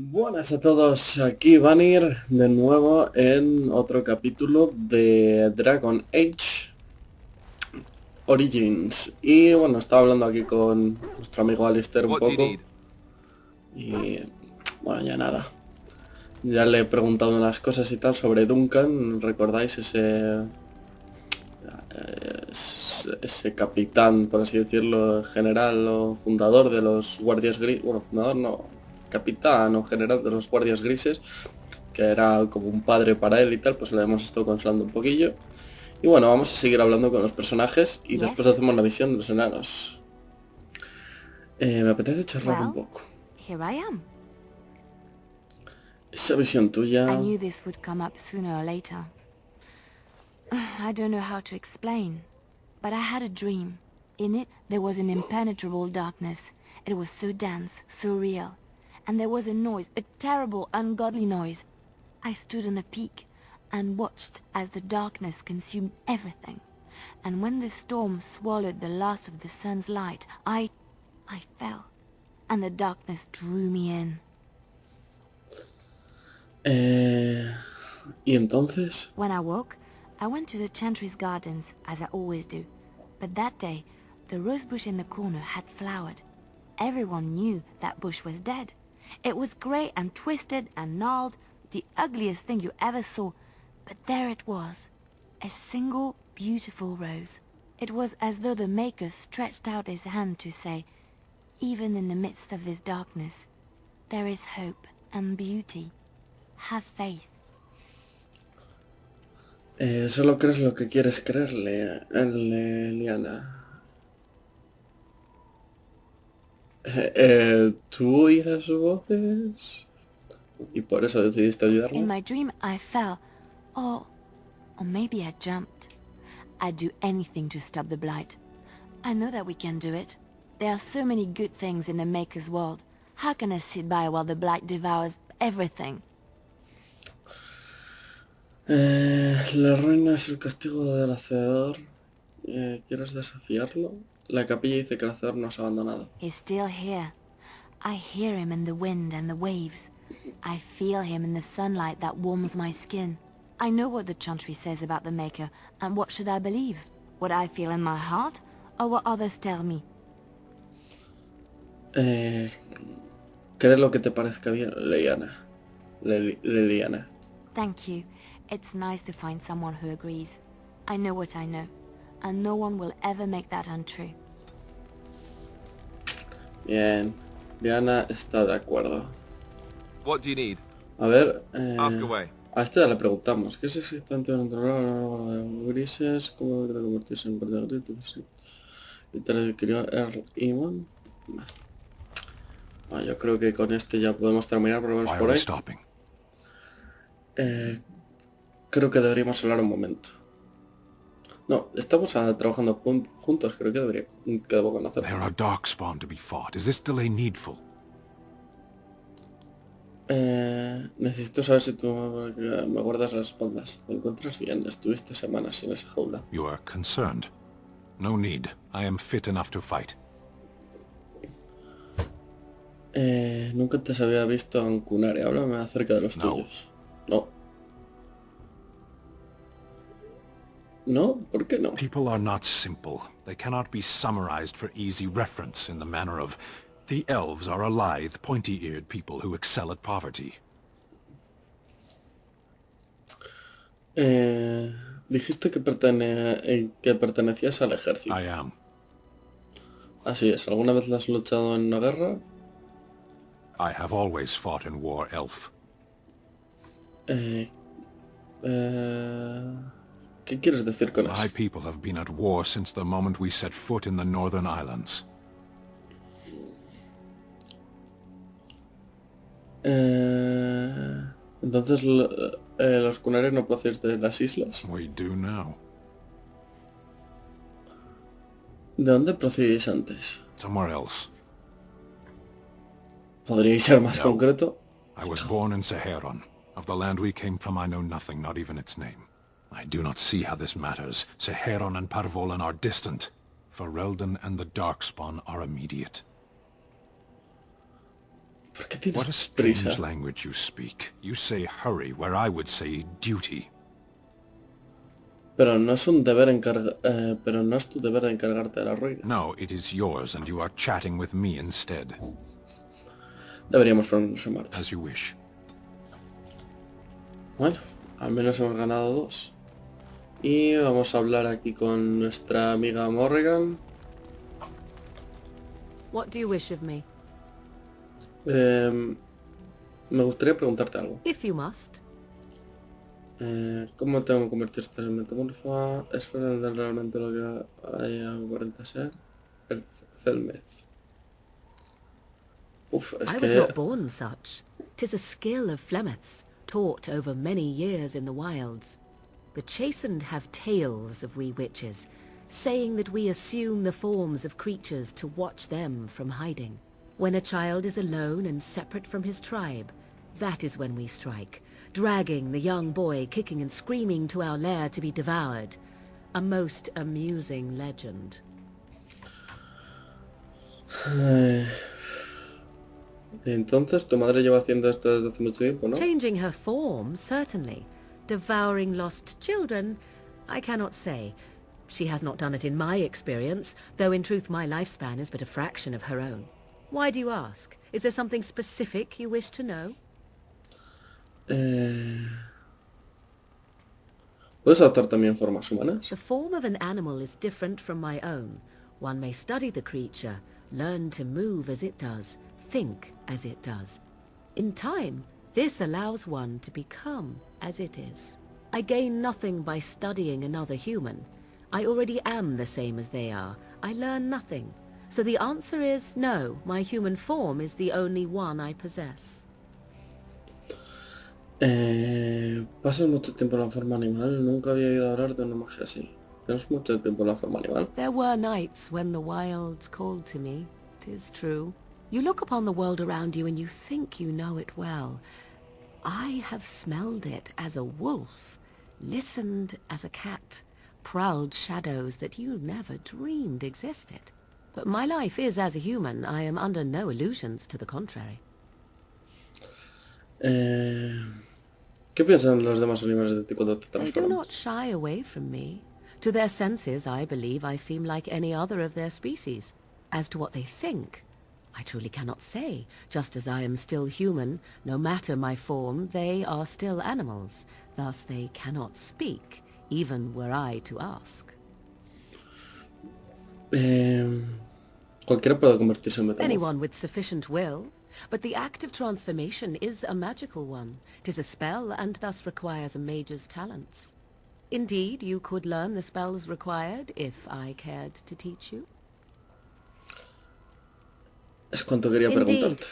Buenas a todos, aquí Banir de nuevo en otro capítulo de Dragon Age Origins. Y bueno, estaba hablando aquí con nuestro amigo Alistair un What do you poco need? y bueno, ya nada. Ya le he preguntado unas cosas y tal sobre Duncan, ¿recordáis ese capitán, por así decirlo, general o fundador de los guardias grises? Bueno, fundador no, capitán o general de los guardias grises, que era como un padre para él y tal, pues le hemos estado consolando un poquillo. Y bueno, vamos a seguir hablando con los personajes y Yes? después hacemos la visión de los enanos. Me apetece charlar un Well, poco. here I am. Esa visión I tuya... knew this would come up sooner or later. I don't know how to explain, but I had a dream. In it, there was an impenetrable darkness. It was so dense, so real. And there was a noise, a terrible, ungodly noise. I stood on a peak and watched as the darkness consumed everything. And when the storm swallowed the last of the sun's light, I fell. And the darkness drew me in. Y entonces... When I woke, I went to the Chantry's gardens, as I always do. But that day, the rose bush in the corner had flowered. Everyone knew that bush was dead. It was grey and twisted and gnarled, the ugliest thing you ever saw. But there it was, a single beautiful rose. It was as though the Maker stretched out his hand to say, even in the midst of this darkness, there is hope and beauty. Have faith. Solo crees lo que quieres creerle, Liana. ¿Tú oías voces? Y por eso decidiste In ayudarme. my dream, I fell. Or maybe I jumped. I'd do anything to stop the blight. I know that we can do it. There are so many good things in the Maker's world. How can I sit by while the blight devours everything? La ruina es el castigo del hacedor. ¿Quieres desafiarlo? La capilla dice que el hacedor nos ha abandonado. He's still here. I hear him in the wind and the waves. I feel him in the sunlight that warms my skin. I know what the Chantry says about the Maker, and what should I believe? What I feel in my heart, or what others tell me? Cree lo que te parezca bien, Liliana. Thank you. It's nice to find someone who agrees. I know what I know, and no one will ever make that untrue. Bien, Liana está de acuerdo. What do you need? A ver, Ask away. a este ya le preguntamos. ¿Qué es exactamente un grises? ¿Cómo debe convertirse en guardia grises? ¿Y te lo adquirió Earl Iman? Bueno, yo creo que con este ya podemos terminar, por lo menos Why por are we ahí. stopping? Creo que deberíamos hablar un momento. No, estamos trabajando juntos, creo que debo conocerlos. There are darkspawn to be fought. Is this delay needful? Necesito saber si tú me guardas las espaldas. ¿Me encuentras bien? Estuviste semanas en esa jaula. You are concerned. No need. I am fit enough to fight. Nunca te había visto en Cunare. Háblame acerca de los No. tuyos. No. ¿No? ¿Por qué no? People are not simple. They cannot be summarized for easy reference in the manner of... The elves are a lithe, pointy-eared people who excel at poverty. Dijiste que pertenecías al ejército. I am. Así es. ¿Alguna vez has luchado en una guerra? I have always fought in war, elf. ¿Qué quieres decir con eso? My people have been at war since the moment we set foot in the Northern Islands. Entonces los Cunare no proceden de las islas. We do now. ¿De dónde procedíais antes? Somewhere else. ¿Podríais ser más No. concreto? I was born in Seheron. Of the land we came from, I know nothing, not even its name. I do not see how this matters. Seheron and Parvolan are distant. Ferelden and the Darkspawn are immediate. ¿Por qué What a tienes strange prisa? language you speak. You say hurry where I would say duty. Pero no es un deber pero no es tu deber de encargarte de la ruina. No, it is yours, and you are chatting with me instead. Deberíamos ponernos en marcha. As you wish. Bueno, al menos hemos ganado 2. Y vamos a hablar aquí con nuestra amiga Morrigan. What do you wish of me? Me gustaría preguntarte algo. If you must. ¿Cómo tengo que convertir esta en metamorfa? ¿Es realmente lo que aparenta ser? El Felmez. Uf, es I was que... not born such. 'Tis a skill of Flemeth's, taught over many years in the wilds. The chastened have tales of we witches, saying that we assume the forms of creatures to watch them from hiding. When a child is alone and separate from his tribe, that is when we strike, dragging the young boy kicking and screaming to our lair to be devoured. A most amusing legend. Entonces, tu madre lleva haciendo esto desde hace mucho tiempo, ¿no? Changing her form, certainly. Devouring lost children, I cannot say. She has not done it in my experience, though in truth my lifespan is but a fraction of her own. Why do you ask? Is there something specific you wish to know? ¿Puedes adoptar también formas humanas? The form of an animal is different from my own. One may study the creature, learn to move as it does, think as it does. In time, this allows one to become as it is. I gain nothing by studying another human. I already am the same as they are. I learn nothing. So the answer is no, my human form is the only one I possess. Pasas mucho tiempo en la forma animal. Nunca había oído hablar de una magia así. Tienes mucho tiempo en la forma animal. There were nights when the wilds called to me, 'tis true. You look upon the world around you and you think you know it well. I have smelled it as a wolf, listened as a cat, prowled shadows that you never dreamed existed. But my life is as a human. I am under no illusions to the contrary. ¿Qué piensan los demás animales de ti cuando te They do transformas? not shy away from me. To their senses, I believe I seem like any other of their species. As to what they think, I truly cannot say. Just as I am still human, no matter my form, they are still animals. Thus they cannot speak, even were I to ask. Cualquiera puede convertirse en metamorfo. Anyone with sufficient will. But the act of transformation is a magical one. 'Tis a spell, and thus requires a mage's talents. Indeed, you could learn the spells required, if I cared to teach you. Es cuanto quería Indeed. preguntarte.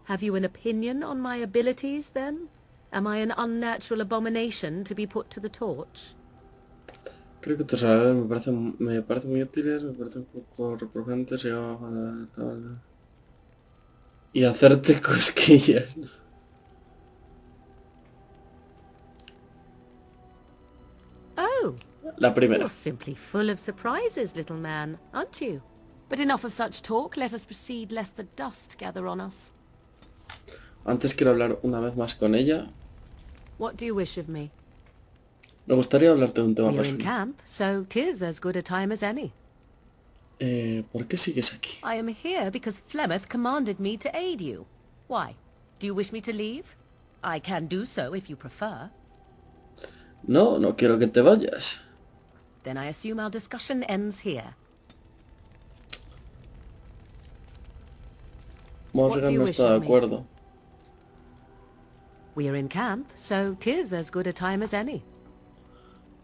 Have you an opinion on my abilities, then? Am I an unnatural abomination to be put to the torch? Creo que tus habilidades me parecen muy útiles, me parecen un poco repugnantes y vamos a la tabla. Y hacerte cosquillas. Oh, La primera. you're simply full of surprises, little man, aren't you? But enough of such talk. Let us proceed, lest the dust gather on us. Antes quiero hablar una vez más con ella. What do you wish of me? Me gustaría hablarte de un tema We are in personal. camp, so 'tis as good a time as any. ¿Por qué sigues aquí? I am here because Flemeth commanded me to aid you. Why? Do you wish me to leave? I can do so if you prefer. No, no quiero que te vayas. Then I assume our discussion ends here. Morgan no wish está de of me? acuerdo. We are in camp, so 'tis as good a time as any.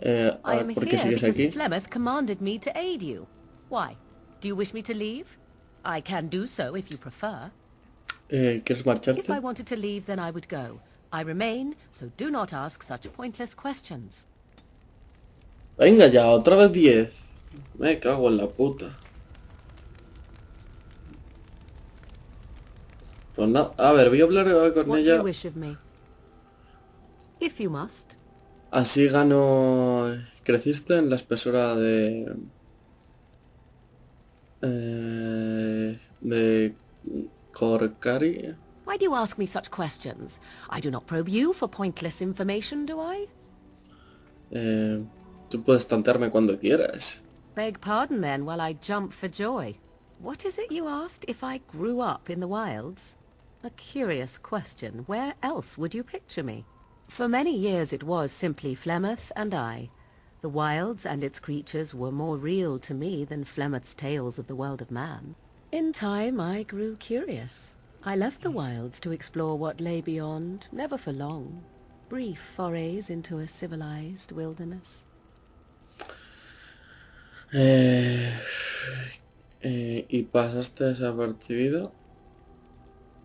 A I am ver, ¿por qué here sigues because aquí? Flemeth commanded me to aid you. Why? Do you wish me to leave? I can do so if you prefer. ¿Quieres If I marcharte? wanted to leave, then I would go. I remain, so do not ask such pointless questions. Venga ya, otra vez 10. Me cago en la puta. Pues nada, a ver, voy a hablar con What do ella. you wish of me? If you must. Así gano... Creciste en la espesura de Corcari. Why do you ask me such questions? I do not probe you for pointless information, do I? Tú puedes tantearme cuando quieras. Beg pardon then while I jump for joy. What is it you asked if I grew up in the wilds? A curious question. Where else would you picture me? For many years it was simply Flemeth and I. The wilds and its creatures were more real to me than Flemeth's tales of the world of man. In time I grew curious. I left the wilds to explore what lay beyond, never for long. Brief forays into a civilized wilderness. ¿Y pasaste desapercibido?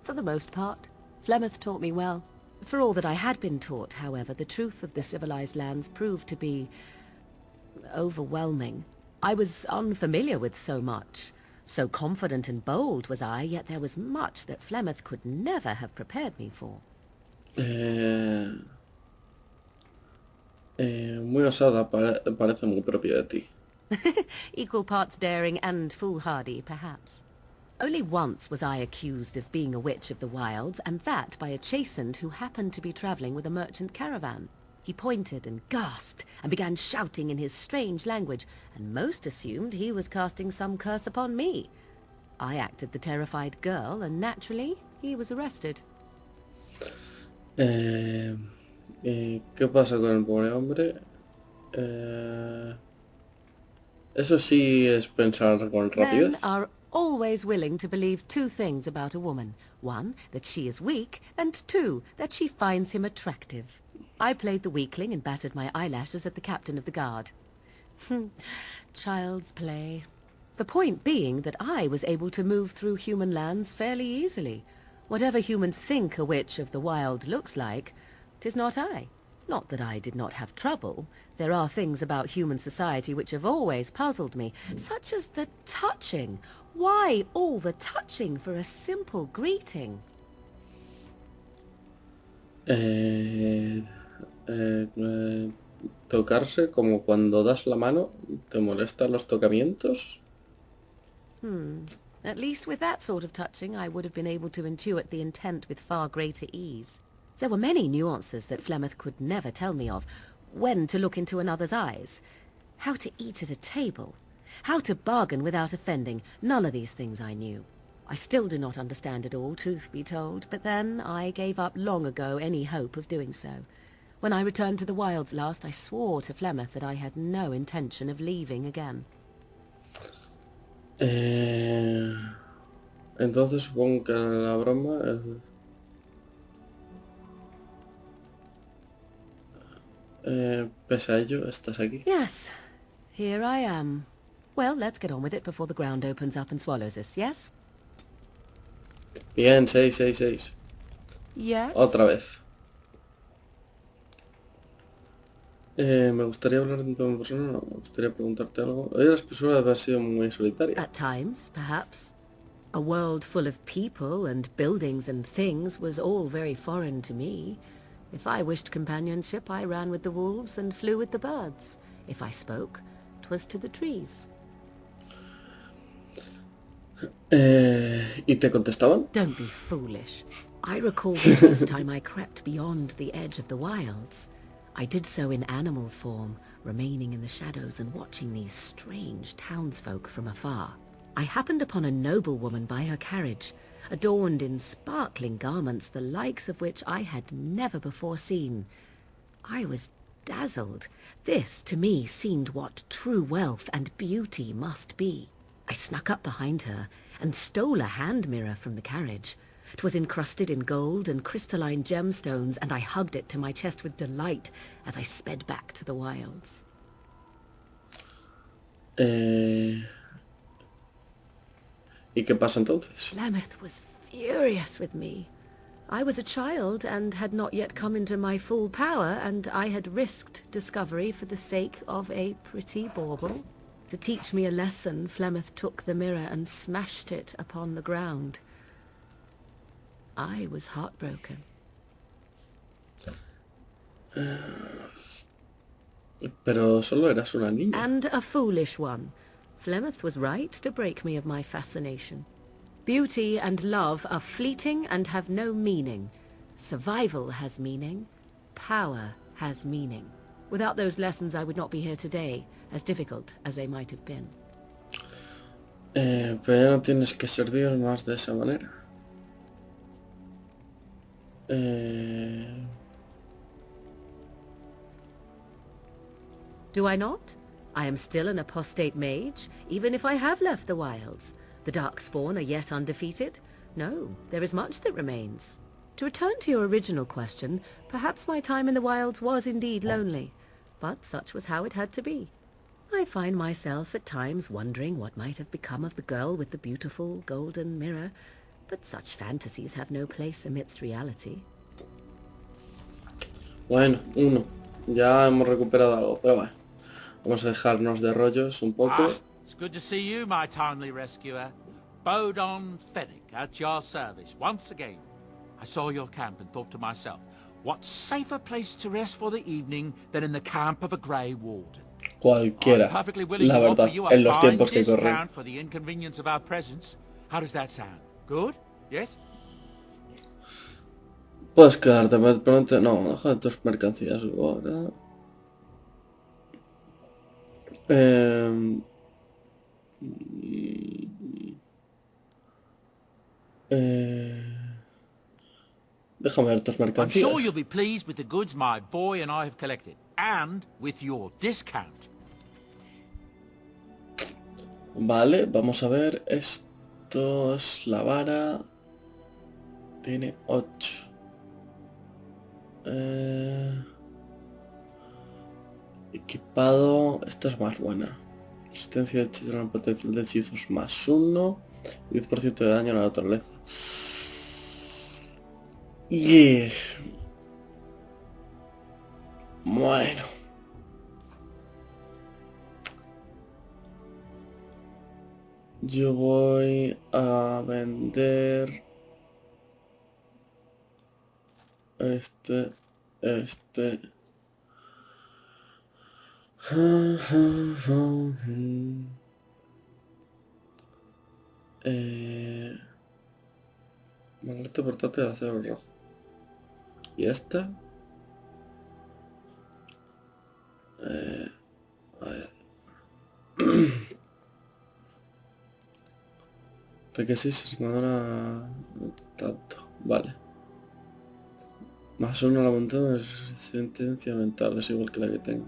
For the most part. Flemeth taught me well. For all that I had been taught, however, the truth of the civilized lands proved to be overwhelming. I was unfamiliar with so much. So confident and bold was I, yet there was much that Flemeth could never have prepared me for. Muy osada, parece muy propio de ti. Equal parts daring and foolhardy, perhaps. Only once was I accused of being a witch of the wilds, and that by a chastened who happened to be travelling with a merchant caravan. He pointed and gasped, and began shouting in his strange language, and most assumed he was casting some curse upon me. I acted the terrified girl, and naturally, he was arrested. ¿Qué pasa con el pobre hombre? Eso sí es pensar con Men rapidez. are always willing to believe two things about a woman. One, that she is weak, and two, that she finds him attractive. I played the weakling and battered my eyelashes at the captain of the guard. Child's play. The point being that I was able to move through human lands fairly easily. Whatever humans think a witch of the wild looks like, 'tis not I. Not that I did not have trouble. There are things about human society which have always puzzled me, such as the touching. Why all the touching for a simple greeting? Tocarse como cuando das la mano. ¿Te molestan los tocamientos? At least with that sort of touching, I would have been able to intuit the intent with far greater ease. There were many nuances that Flemeth could never tell me of. When to look into another's eyes. How to eat at a table. How to bargain without offending. None of these things I knew. I still do not understand it all, truth be told, but then I gave up long ago any hope of doing so. When I returned to the wilds last, I swore to Flemeth that I had no intention of leaving again. Entonces supongo que la broma pese a ello, estás aquí. Yes, here I am. Well, let's get on with it before the ground opens up and swallows us, yes? Bien, 6. Yes? Otra vez. Me gustaría hablar de tu persona, no, me gustaría preguntarte algo. Hoy eres persona de haber sido muy solitaria. At times, perhaps. A world full of people and buildings and things was all very foreign to me. If I wished companionship, I ran with the wolves and flew with the birds. If I spoke, 'twas to the trees. ¿Y te contestaban? Don't be foolish. I recall the first time I crept beyond the edge of the wilds. I did so in animal form, remaining in the shadows and watching these strange townsfolk from afar. I happened upon a noblewoman by her carriage, adorned in sparkling garments the likes of which I had never before seen. I was dazzled. This, to me, seemed what true wealth and beauty must be. I snuck up behind her and stole a hand mirror from the carriage. 'Twas encrusted in gold and crystalline gemstones, and I hugged it to my chest with delight as I sped back to the wilds. ¿Y qué pasa entonces? Flemeth was furious with me. I was a child and had not yet come into my full power, and I had risked discovery for the sake of a pretty bauble. To teach me a lesson, Flemeth took the mirror and smashed it upon the ground. I was heartbroken. Pero solo eras una niña. And a foolish one. Flemeth was right to break me of my fascination. Beauty and love are fleeting and have no meaning. Survival has meaning. Power has meaning. Without those lessons I would not be here today, as difficult as they might have been. Pero ya no tienes que servir más de esa manera. Do I not? I am still an apostate mage, even if I have left the wilds. The Darkspawn are yet undefeated. No, there is much that remains. To return to your original question, perhaps my time in the wilds was indeed lonely, but such was how it had to be. I find myself at times wondering what might have become of the girl with the beautiful golden mirror, but such fantasies have no place amidst reality. Bueno, uno. Ya hemos recuperado algo, pero bueno. Vamos a dejarnos de rollos un poco. It's good to see you, my timely rescuer. Bodon Fennec at your service once again. I saw your camp and thought to myself, what safer place to rest for the evening than in the camp of a Grey Warden? Cualquiera, I'm perfectly willing la to offer verdad, you a en los fine tiempos que corren. discount for the inconvenience of our presence. How does that sound? Good? Yes? Puedes quedarte, pero no, deja tus mercancías ahora. Déjame ver tus I'm mercancías. sure you'll be pleased with the goods my boy and I have collected, and with your discount. Vale, vamos a ver. Esto es la vara. Tiene 8. Equipado. Esta es más buena. Resistencia de hechizo en potencial de hechizos más 1. 10% de daño a la naturaleza. Yeah. Bueno. Yo voy a vender este. Malete portátil de acero rojo. Y esta. A ver. Que sí, se ignora tanto. Vale. Más 1 a la montada es sentencia mental, es igual que la que tengo.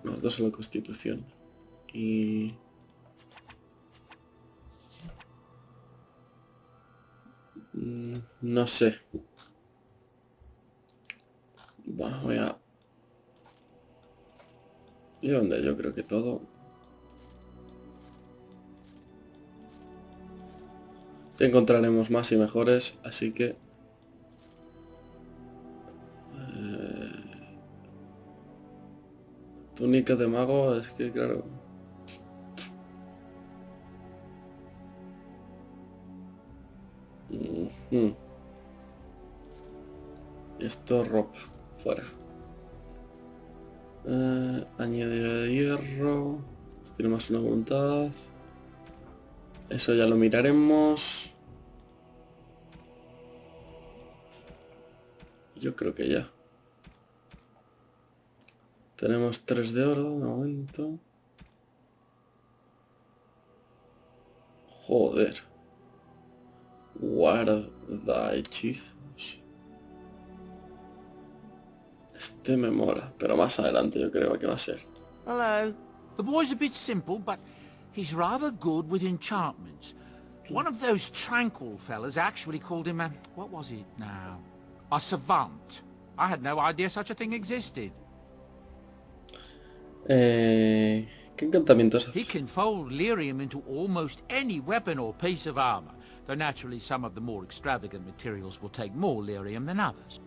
Más 2 a la constitución. Y... no sé. Voy a... ¿Y dónde? Yo creo que todo... Ya encontraremos más y mejores, así que... túnica de mago, es que claro... Esto ropa, fuera. Añade hierro. Tiene más una voluntad. Eso ya lo miraremos. Yo creo que ya. Tenemos 3 de oro de momento. Joder. Guarda hechizos. Este me mola, pero más adelante yo creo que va a ser. Hello. The boy's a bit simple, but he's rather good with enchantments. One of those tranquil fellas actually called him a... what was it now? A savant. I had no idea such a thing existed. ¿Qué encantamientos He hace? can fold lyrium into almost any weapon or piece of armor, though naturally some of the more extravagant materials will take more lyrium than others.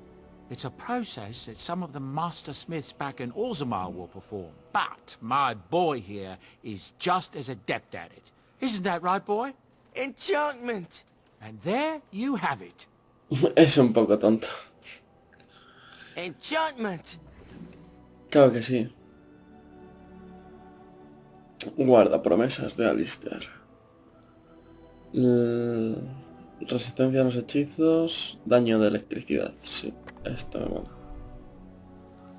It's a process that some of the master smiths back in Orzammar will perform, but my boy here is just as adept at it. Isn't that right, boy? Enchantment! And there you have it. Es un poco tonto. Enchantment! Claro que sí. Guarda promesas de Alistair. Resistencia a los hechizos, daño de electricidad. Sí, esto me mola.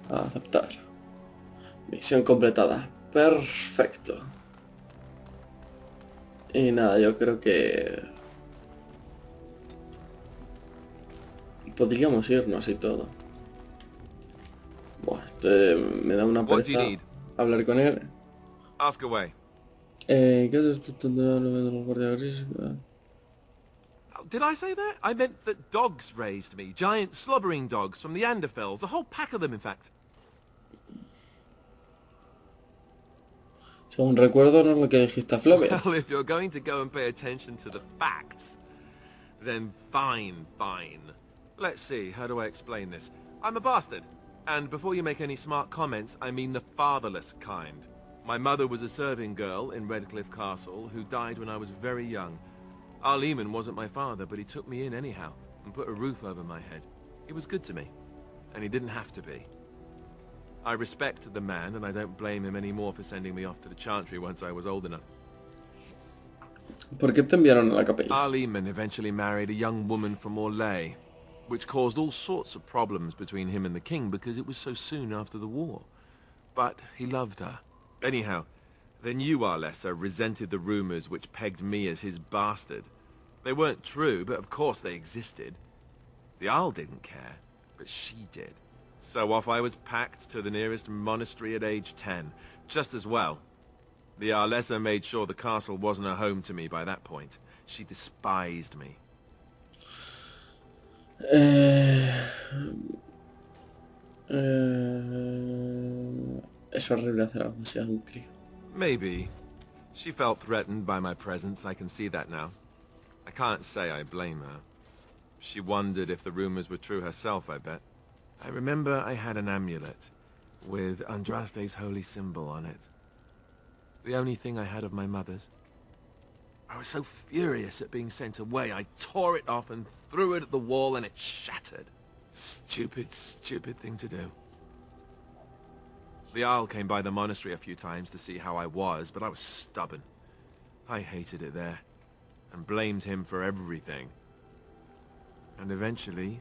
A aceptar. Misión completada. Perfecto. Y nada, yo creo que podríamos irnos y todo. Buah, me da una What do you pereza need? hablar con él. Ask away. ¿Qué es esto de los guardias grises? Oh, did I say that? I meant that dogs raised me. Giant slobbering dogs from the Anderfells. A whole pack of them, in fact. Según recuerdo, no es lo que dijiste a Flemeth. Well, if you're going to go and pay attention to the facts, then fine. Let's see, how do I explain this? I'm a bastard. And before you make any smart comments, I mean the fatherless kind. My mother was a serving girl in Redcliffe Castle who died when I was very young. Our Lehman wasn't my father, but he took me in anyhow and put a roof over my head. He was good to me, and he didn't have to be. I respect the man, and I don't blame him anymore for sending me off to the Chantry once I was old enough. ¿Por qué te enviaron a la capella? Our Lehman eventually married a young woman from Orlais, which caused all sorts of problems between him and the king because it was so soon after the war. But he loved her. Anyhow, then you, Arlessa, resented the rumors which pegged me as his bastard. They weren't true, but of course they existed. The Arl didn't care, but she did. So off I was packed to the nearest monastery at age 10, just as well. The Arlessa made sure the castle wasn't a home to me by that point. She despised me. Es horrible hacer algo así a un crío. Maybe. She felt threatened by my presence, I can see that now. I can't say I blame her. She wondered if the rumors were true herself, I bet. I remember I had an amulet with Andraste's holy symbol on it. The only thing I had of my mother's. I was so furious at being sent away, I tore it off and threw it at the wall and it shattered. Stupid thing to do. The Arl came by the monastery a few times to see how I was, but I was stubborn. I hated it there, and blamed him for everything. And eventually,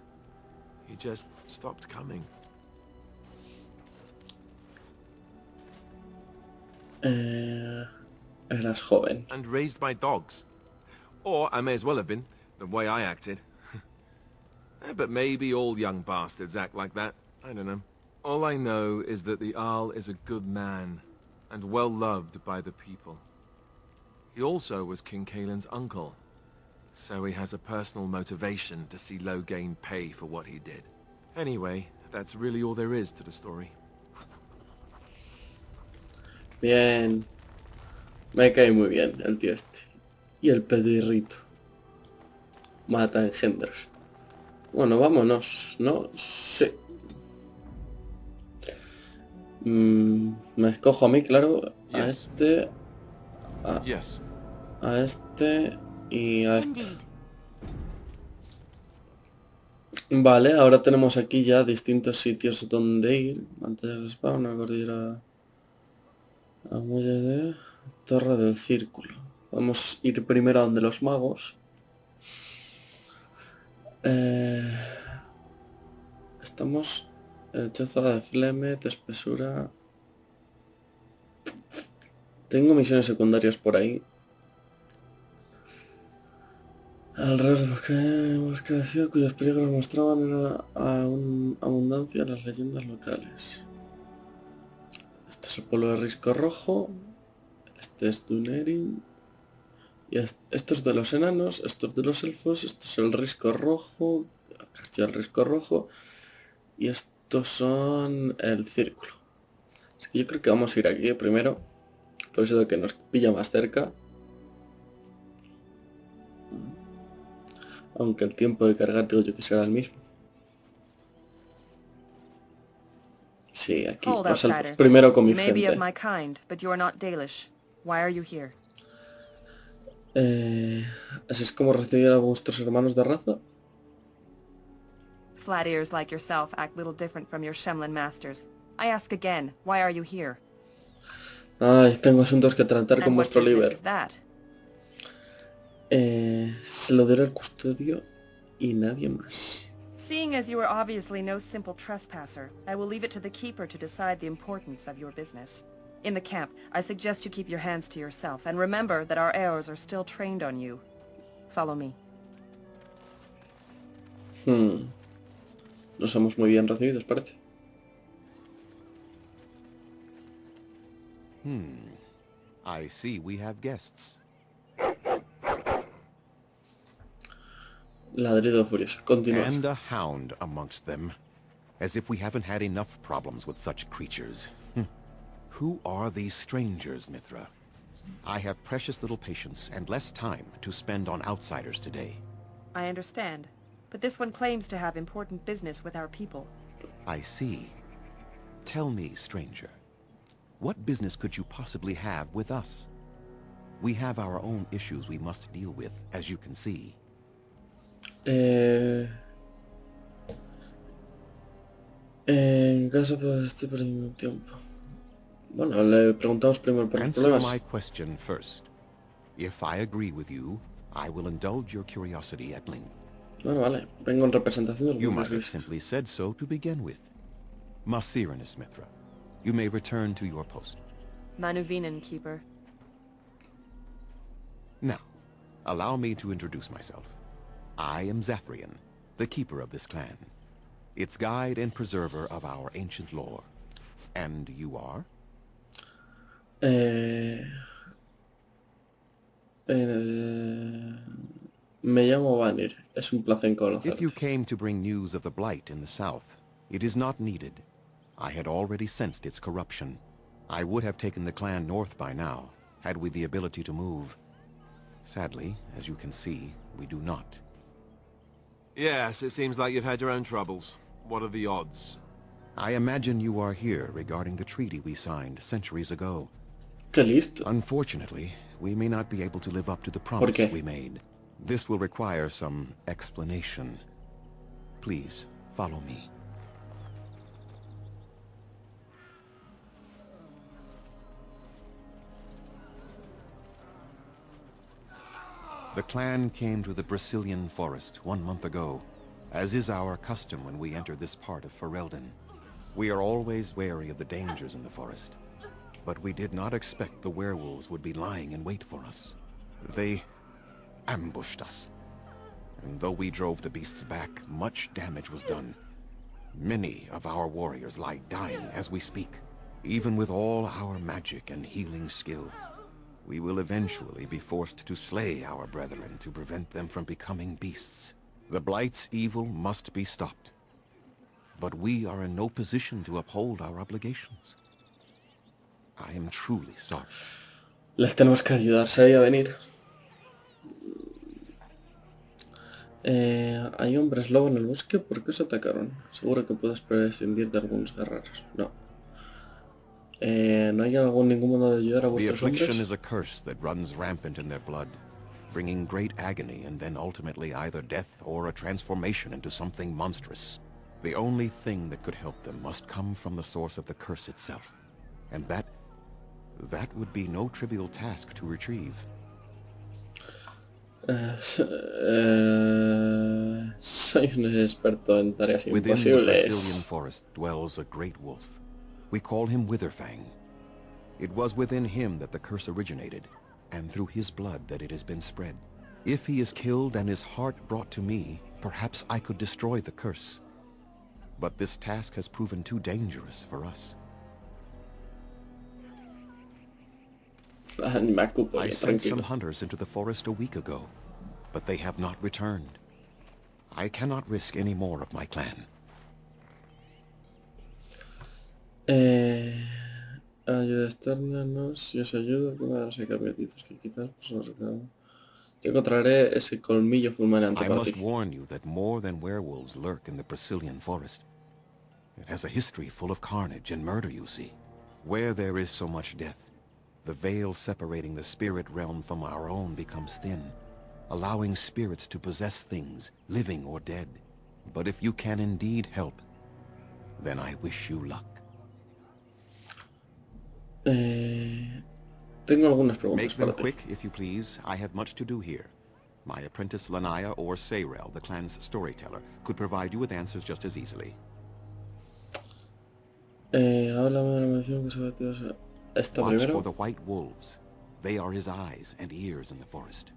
he just stopped coming. Eras joven. And raised my dogs. Or I may as well have been, the way I acted. But maybe all young bastards act like that. I don't know. All I know is that the Arl is a good man, and well loved by the people. He also was King Caelan's uncle, so he has a personal motivation to see Loghain pay for what he did. Anyway, that's really all there is to the story. Bien. Me cae muy bien el tío este. Y el pedirrito. Mata engendros. Bueno, vámonos, ¿no? Sí. Me escojo a mí, claro. A Yes. este. Yes. A este. Y a este. Indeed. Vale, ahora tenemos aquí ya distintos sitios donde ir. Antes de spawn, una cordillera. A muelles de Torre del Círculo. Vamos a ir primero a donde los magos. Estamos... Choza de Flemeth, espesura... Tengo misiones secundarias por ahí. Alrededor de bosque de ciudad cuyos peligros mostraban una abundancia en las leyendas locales. Este es el pueblo de Risco Rojo. Este es Dunerin. Y esto es de los enanos, esto es de los elfos, esto es el Risco Rojo, Castillo del Risco Rojo. Y estos son el Círculo. Así que yo creo que vamos a ir aquí primero. Por eso de que nos pilla más cerca. Aunque el tiempo de cargar digo yo que será el mismo. Sí, aquí. Hold, Los elfos outsider. primero con mi You may be of gente. my kind, but you are not Dalish. Why are you here? Así es como recibir a vuestros hermanos de raza. Flat ears like yourself act little different from your Shemlin masters. I ask again, why are you here? Ay, tengo asuntos que tratar con And what vuestro business líder. is that? Se lo daré al custodio y nadie más. Seeing as you are obviously no simple trespasser, I will leave it to the keeper to decide the importance of your business. In the camp, I suggest you keep your hands to yourself, and remember that our heirs are still trained on you. Follow me. No somos muy bien recibidos, parece. I see we have guests. Ladrido furioso. Continuar. And a hound amongst them. As if we haven't had enough problems with such creatures. Who are these strangers, Mithra? I have precious little patience and less time to spend on outsiders today. I understand, but this one claims to have important business with our people. I see. Tell me, stranger, what business could you possibly have with us? We have our own issues we must deal with, as you can see. En caso pues estoy perdiendo tiempo. Bueno, le preguntamos primero por los Answer problemas. my question first. If I agree with you, I will indulge your curiosity at length. Bueno, vale. Vengo en representación de los You guardias might have grises. simply said so to begin with. Masirinus, Mithra. You may return to your post. Manuvinen, keeper. Now, allow me to introduce myself. I am Zathrian, the keeper of this clan, its guide and preserver of our ancient lore. And you are? Me llamo Banir. Es un placer If you conocerte. came to bring news of the Blight in the south, it is not needed. I had already sensed its corruption. I would have taken the clan north by now, had we the ability to move. Sadly, as you can see, we do not. Yes, it seems like you've had your own troubles. What are the odds? I imagine you are here regarding the treaty we signed centuries ago. Qué listo. Unfortunately, we may not be able to live up to the qué? promise we made. This will require some explanation. Please, follow me. The clan came to the Brazilian forest 1 month ago, as is our custom when we enter this part of Ferelden. We are always wary of the dangers in the forest, but we did not expect the werewolves would be lying in wait for us. They ambushed us, and though we drove the beasts back, much damage was done. Many of our warriors lie dying as we speak, even with all our magic and healing skill. We will eventually be forced to slay our brethren to prevent them from becoming beasts. The Blight's evil must be stopped. But we are in no position to uphold our obligations. I am truly sorry. Les tenemos que ayudar. Se había venir. Hay hombres lobo en el bosque. ¿Por qué os atacaron? Seguro que puedes prescindir de algunos guerreros. No. ¿No hay ningún modo de ayudar a The vuestros affliction hombres? is a curse that runs rampant in their blood, bringing great agony and then ultimately either death or a transformation into something monstrous. The only thing that could help them must come from the source of the curse itself. And that would be no trivial task to retrieve. Soy un experto en tareas Within the Brazilian imposibles. forest dwells a great wolf. We call him Witherfang. It was within him that the curse originated, and through his blood that it has been spread. If he is killed and his heart brought to me, perhaps I could destroy the curse. But this task has proven too dangerous for us. Me ocupo I bien, sent some tranquilo. hunters into the forest a week ago, but they have not returned. I cannot risk any more of my clan. Ayuda externa, no. Si os ayudo, con los capetizos que quizás pues os reclamo. Yo encontraré ese colmillo fulminante I para must ti. warn you that more than werewolves lurk in the Brazilian forest. It has a history full of carnage and murder, you see. Where there is so much death, the veil separating the spirit realm from our own becomes thin, allowing spirits to possess things, living or dead. But if you can indeed help, then I wish you luck. Tengo algunas preguntas Make them para ti. quick, if you please. I have much to do here. My apprentice Lanaya or Sayrel, the clan's storyteller, could provide you with answers just as easily. Háblame de la maldición que se batió. Esta Watch primero. for the white wolves. They are his eyes and ears in the forest.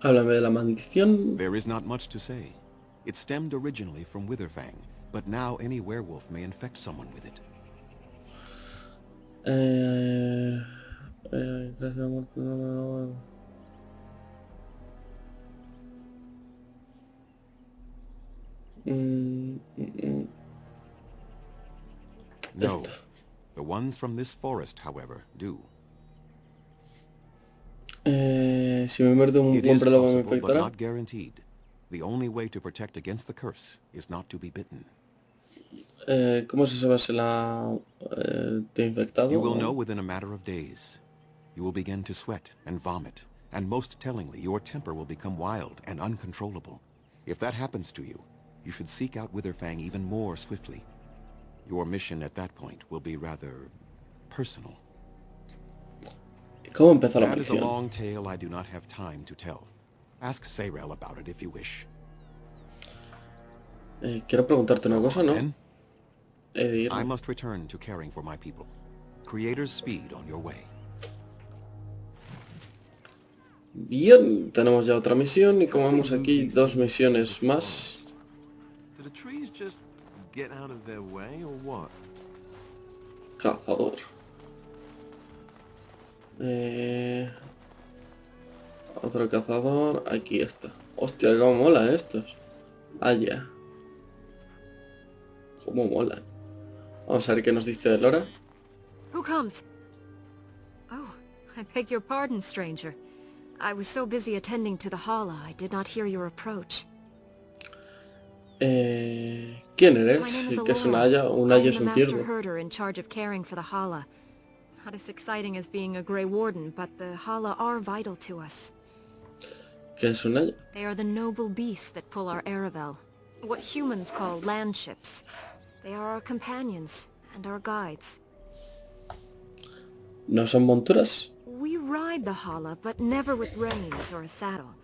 Háblame de la maldición. There is not much to say. It stemmed originally from Witherfang, but now any werewolf may infect someone with it. Casi ha muerto, no. No. The ones from this forest, however, do. Si me muerde un It is hombre lobo me possible, but infectará. not guaranteed. The only way to protect against the curse is not to be bitten. ¿Cómo se sabe si te ha infectado? You will know within a matter of days. You will begin to sweat and vomit, and most tellingly, your temper will become wild and uncontrollable. If that happens to you, you should seek out Witherfang even more swiftly. Your mission at that point will be rather personal. ¿Cómo empezó la That is a maldición? long tale I do not have time to tell. Ask Sayrel about it if you wish. Quiero preguntarte una cosa, ¿no? Then, He de ir. I must return to caring for my people. Creator's speed on your way. Bien, tenemos ya otra misión y como vemos aquí, 2 misiones más. Do the trees just get out of their way or what? Cazador. Otro cazador. Aquí está. Hostia, cómo mola estos. Allá. Cómo molan. Vamos a ver qué nos dice Lora. Who comes? Oh, I beg your pardon, stranger. I was so busy attending to the Hala, I did not hear your approach. ¿Quién eres? My name is ¿Qué es una Alora. haya? Un I haya am es the un master ciervo. herder in charge of caring for the Hala. Not as exciting as being a Grey Warden, but the Hala are vital to us. ¿Qué es un haya? They are the noble beasts that pull our Aravel. What humans call land ships. They are our companions and our guides. ¿No son monturas? We ride the Hala, but never with reins or a saddle.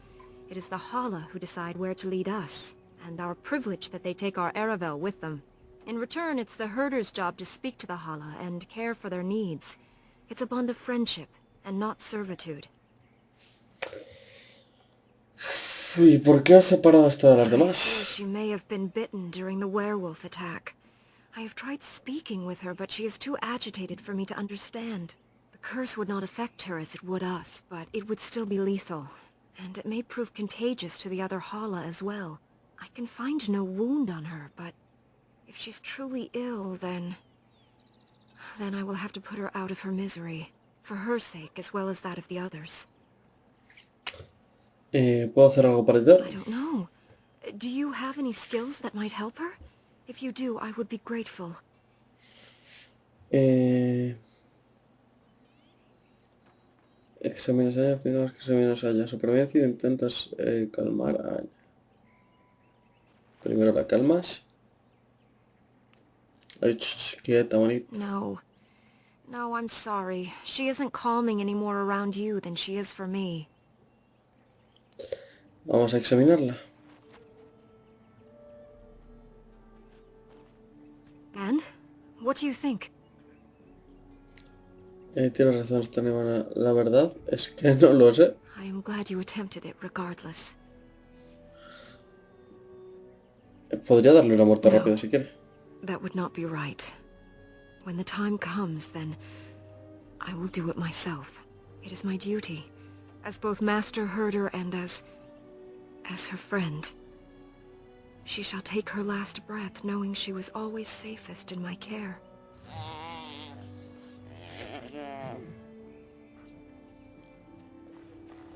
It is the Hala who decide where to lead us, and our privilege that they take our Aravel with them. In return, it's the herder's job to speak to the Hala and care for their needs. It's a bond of friendship, and not servitude. ¿Y por qué has separado esta de las I fear demás? she may have been bitten during the werewolf attack. I have tried speaking with her, but she is too agitated for me to understand. The curse would not affect her as it would us, but it would still be lethal. And it may prove contagious to the other Hala as well. I can find no wound on her, but if she's truly ill, then I will have to put her out of her misery. For her sake, as well as that of the others. ¿Puedo hacer algo para ayudar? I don't know. Do you have any skills that might help her? If you do, I would be grateful. Examinas allá, fijaos que examinas allá. Supervivencia y intentas calmar a Aya. Primero la calmas. Ay, quieta, bonita. No. No, I'm sorry. She isn't calming any more around you than she is for me. Vamos a examinarla. And? What do you think? Tienes razón, esta nevana. La verdad es que no lo sé. I am glad you attempted it, regardless. Podría darle una muerte No. rápida si quiere. That would not be right. When the time comes, then I will do it myself. It is my duty, as both master herder and as her friend. She shall take her last breath knowing she was always safest in my care.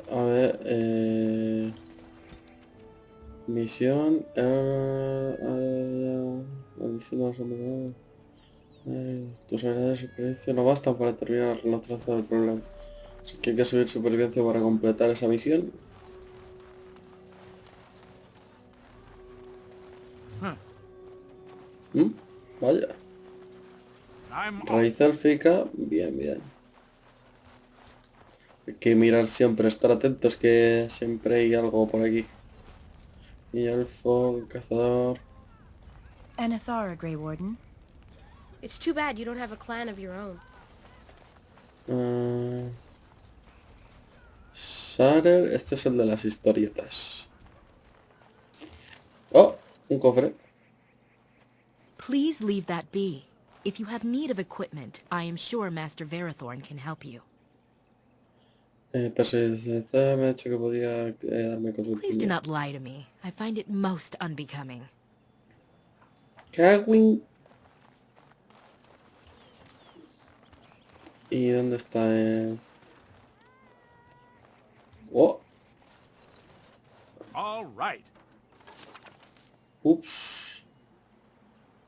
A ver, misión. Tus habilidades de supervivencia no bastan para terminar los trazos del problema. Así que hay que subir supervivencia para completar esa misión. Vaya. Raíz élfica, bien, bien. Hay que mirar siempre, estar atentos que siempre hay algo por aquí. Y elfo, cazador. Anathara, Grey Warden. It's too bad you don't have a clan of your own. Sharer, este es el de las historietas. Oh, un cofre. Please leave that be. If you have need of equipment, I am sure Master Verathorn can help you. Persistencia me ha dicho que podía darme cosas. Please do not lie to me. I find it most unbecoming. Cagwin. ¿Y dónde está? Oh, All right. ups.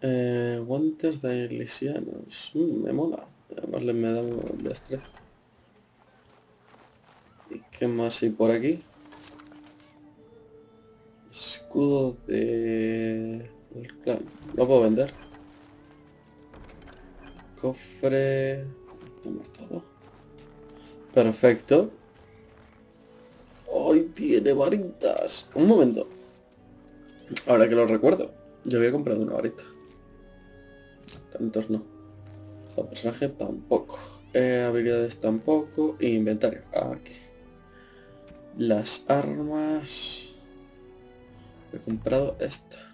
Guantes de ilisianos. Me mola. Además me da un destreza. ¿Y qué más hay por aquí? Escudo de... el clan. Lo puedo vender. Cofre... Tenemos todo. Perfecto. ¡Ay, tiene varitas! Un momento. Ahora que lo recuerdo. Yo había comprado una varita. Tantos no. Ojo, personaje tampoco. Habilidades tampoco. Inventario. Aquí. Las armas. He comprado esta.